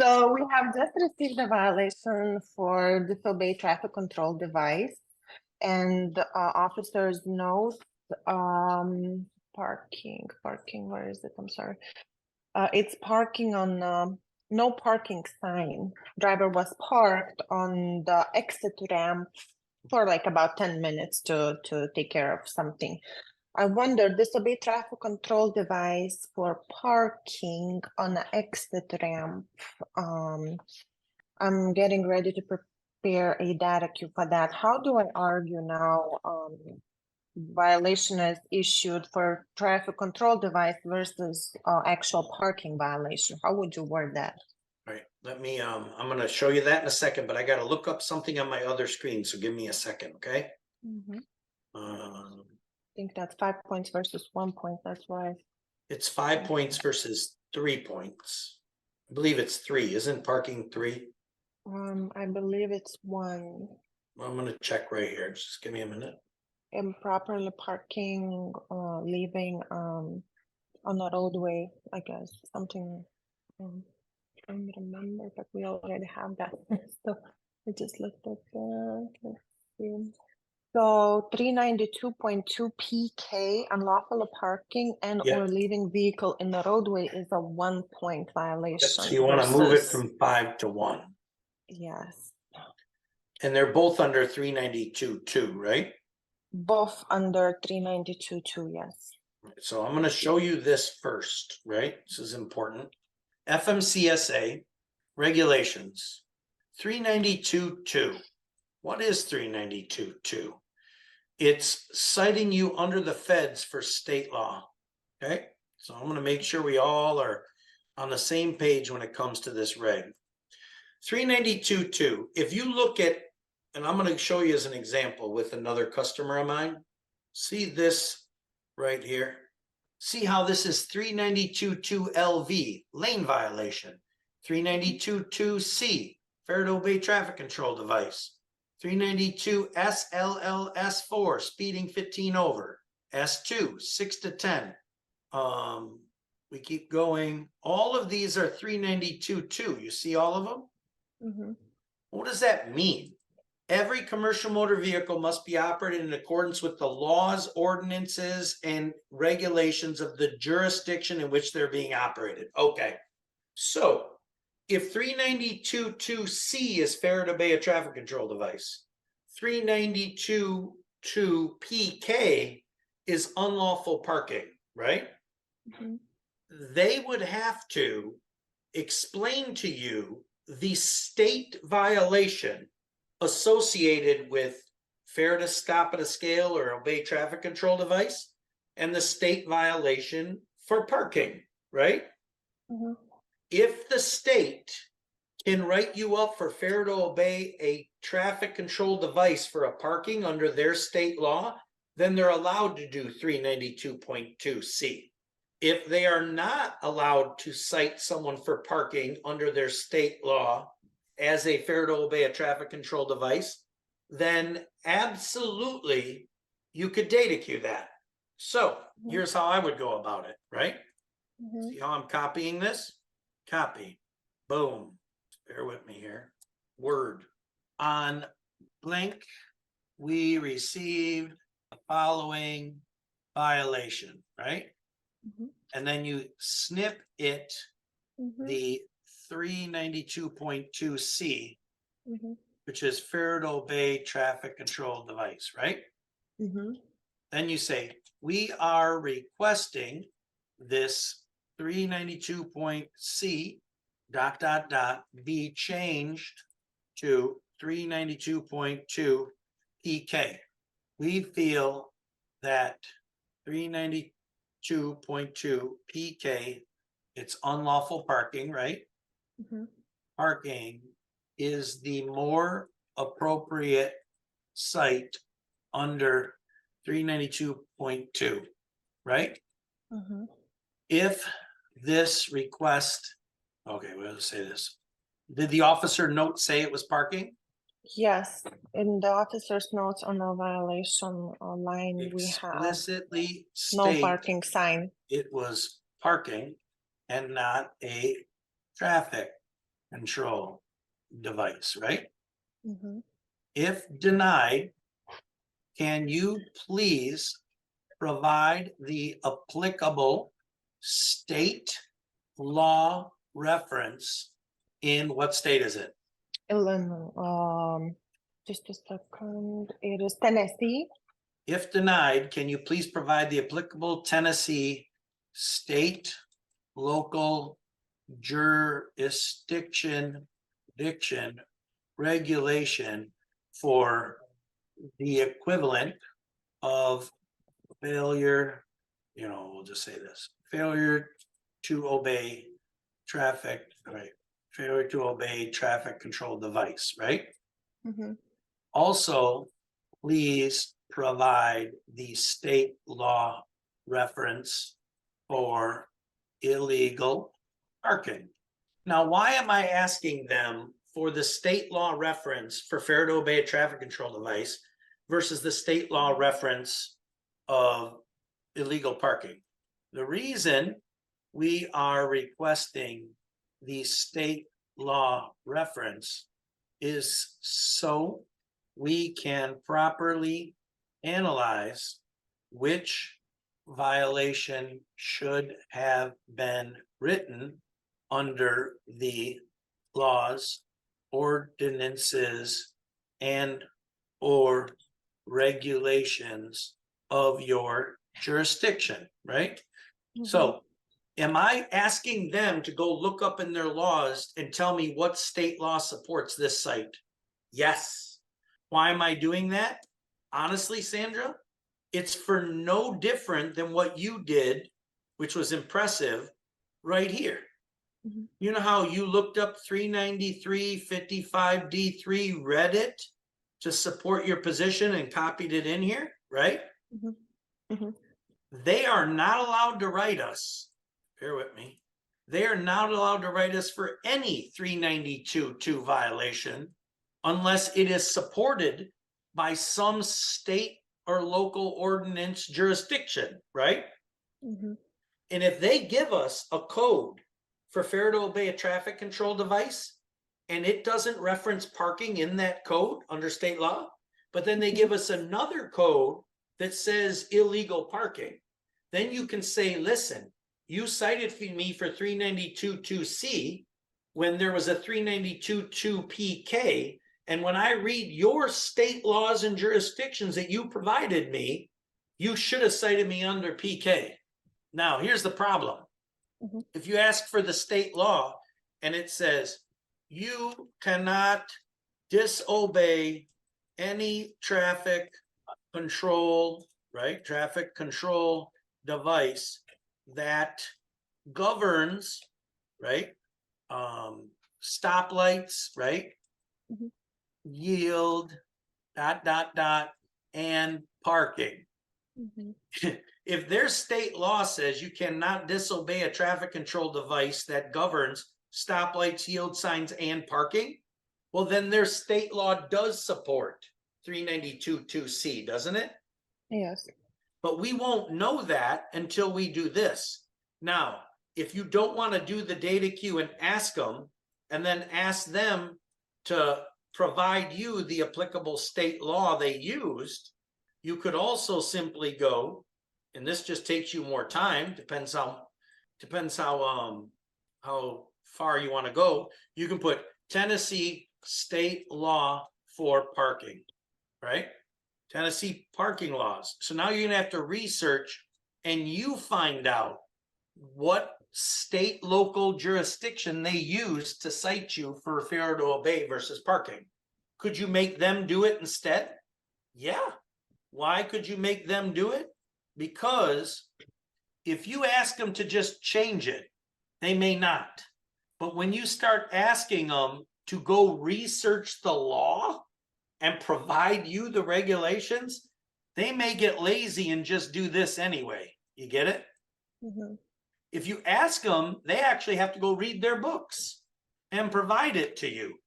So we have just received a violation for disobey traffic control device, and officers note parking. Where is it? I'm sorry. It's parking on no parking sign. Driver was parked on the exit ramp for like about 10 minutes to take care of something. I wonder, disobey traffic control device for parking on an exit ramp. I'm getting ready to prepare a DataQ for that. How do I argue now? Violation is issued for traffic control device versus actual parking violation. How would you word that? Right. Let me, I'm going to show you that in a second, but I got to look up something on my other screen. So give me a second. Okay. I think that's 5 points versus 1 point. That's why. It's 5 points versus 3 points. I believe it's 3. Isn't parking 3? I believe it's 1. Well, I'm going to check right here. Just give me a minute. Improperly parking, leaving on the roadway, I guess, something. I don't remember, but we already have that. So I just looked at that. Let's see. So 392.2 PK, unlawful parking and or leaving vehicle in the roadway is a 1 point violation. So you want to move it from 5 to 1. Yes. And they're both under 392.2, right? Both under 392.2, yes. So I'm going to show you this first, right? This is important. FMCSA regulations 392.2. What is 392.2? It's citing you under the feds for state law. Okay, so I'm going to make sure we all are on the same page when it comes to this reg. 392.2. If you look at, and I'm going to show you as an example with another customer of mine. See this right here. See how this is 392.2 LV, lane violation. 392.2 C, fair to obey traffic control device. 392 SLLS4, speeding 15 over. S2, 6 to 10. We keep going. All of these are 392.2. You see all of them? What does that mean? Every commercial motor vehicle must be operated in accordance with the laws, ordinances, and regulations of the jurisdiction in which they're being operated. Okay, so if 392.2 C is fair to obey a traffic control device, 392.2 PK is unlawful parking, right? They would have to explain to you the state violation associated with fair to stop at a scale or obey traffic control device and the state violation for parking, right? If the state can write you up for fair to obey a traffic control device for a parking under their state law, then they're allowed to do 392.2 C. If they are not allowed to cite someone for parking under their state law as a fair to obey a traffic control device, then absolutely you could DataQ that. So here's how I would go about it, right? See how I'm copying this? Copy. Boom. Bear with me here. Word. On blank, we received the following violation, right? And then you snip it, the 392.2 C, which is fair to obey traffic control device, right? Then you say, we are requesting this 392.C ... be changed to 392.2 PK. We feel that 392.2 PK, it's unlawful parking, right? Parking is the more appropriate site under 392.2, right? If this request, okay, we'll say this. Did the officer note say it was parking? Yes, in the officer's notes on the violation line, we have explicitly no state parking sign. it was parking and not a traffic control device, right? Mm-hmm. If denied, can you please provide the applicable state law reference in what state is it? Illinois, just a second. It is Tennessee. If denied, can you please provide the applicable Tennessee state, local jurisdiction, regulation for the equivalent of failure, we'll just say this, failure to obey traffic, right? Failure to obey traffic control device, right? Mm-hmm. Also, please provide the state law reference for illegal parking. Now, why am I asking them for the state law reference for failure to obey a traffic control device versus the state law reference of illegal parking? The reason we are requesting the state law reference is so we can properly analyze which violation should have been written under the laws, ordinances, and or regulations of your jurisdiction, right? Mm-hmm. So am I asking them to go look up in their laws and tell me what state law supports this site? Yes. Why am I doing that? Honestly, Sandra, it's for no different than what you did, which was impressive right here. Mhm. You know how you looked up 393.55D3, read it to support your position and copied it in here, right? Mhm. Mhm. They are not allowed to write us, bear with me, they are not allowed to write us for any 392.2 violation unless it is supported by some state or local ordinance jurisdiction, right? Mhm. And if they give us a code for failure to obey a traffic control device, and it doesn't reference parking in that code under state law, but then they give us another code that says illegal parking, then you can say, listen, you cited me for 392.2C when there was a 392.2PK. And when I read your state laws and jurisdictions that you provided me, you should have cited me under PK. Now, here's the problem. Mhm. If you ask for the state law and it says, you cannot disobey any traffic control, right? Traffic control device that governs, right? Stoplights, right? Mhm. Yield, ... and parking. Mhm. If their state law says you cannot disobey a traffic control device that governs stoplights, yield signs, and parking, well, then their state law does support 392.2C, doesn't it? Yes. But we won't know that until we do this. Now, if you don't want to do the DataQ and ask them, and then ask them to provide you the applicable state law they used, you could also simply go, and this just takes you more time, depends how far you want to go. You can put Tennessee state law for parking, right? Tennessee parking laws. So now you're gonna have to research and you find out what state local jurisdiction they use to cite you for failure to obey versus parking. Could you make them do it instead? Yeah. Why could you make them do it? Because if you ask them to just change it, they may not. But when you start asking them to go research the law and provide you the regulations, they may get lazy and just do this anyway. You get it? Mhm. If you ask them, they actually have to go read their books and provide it to you.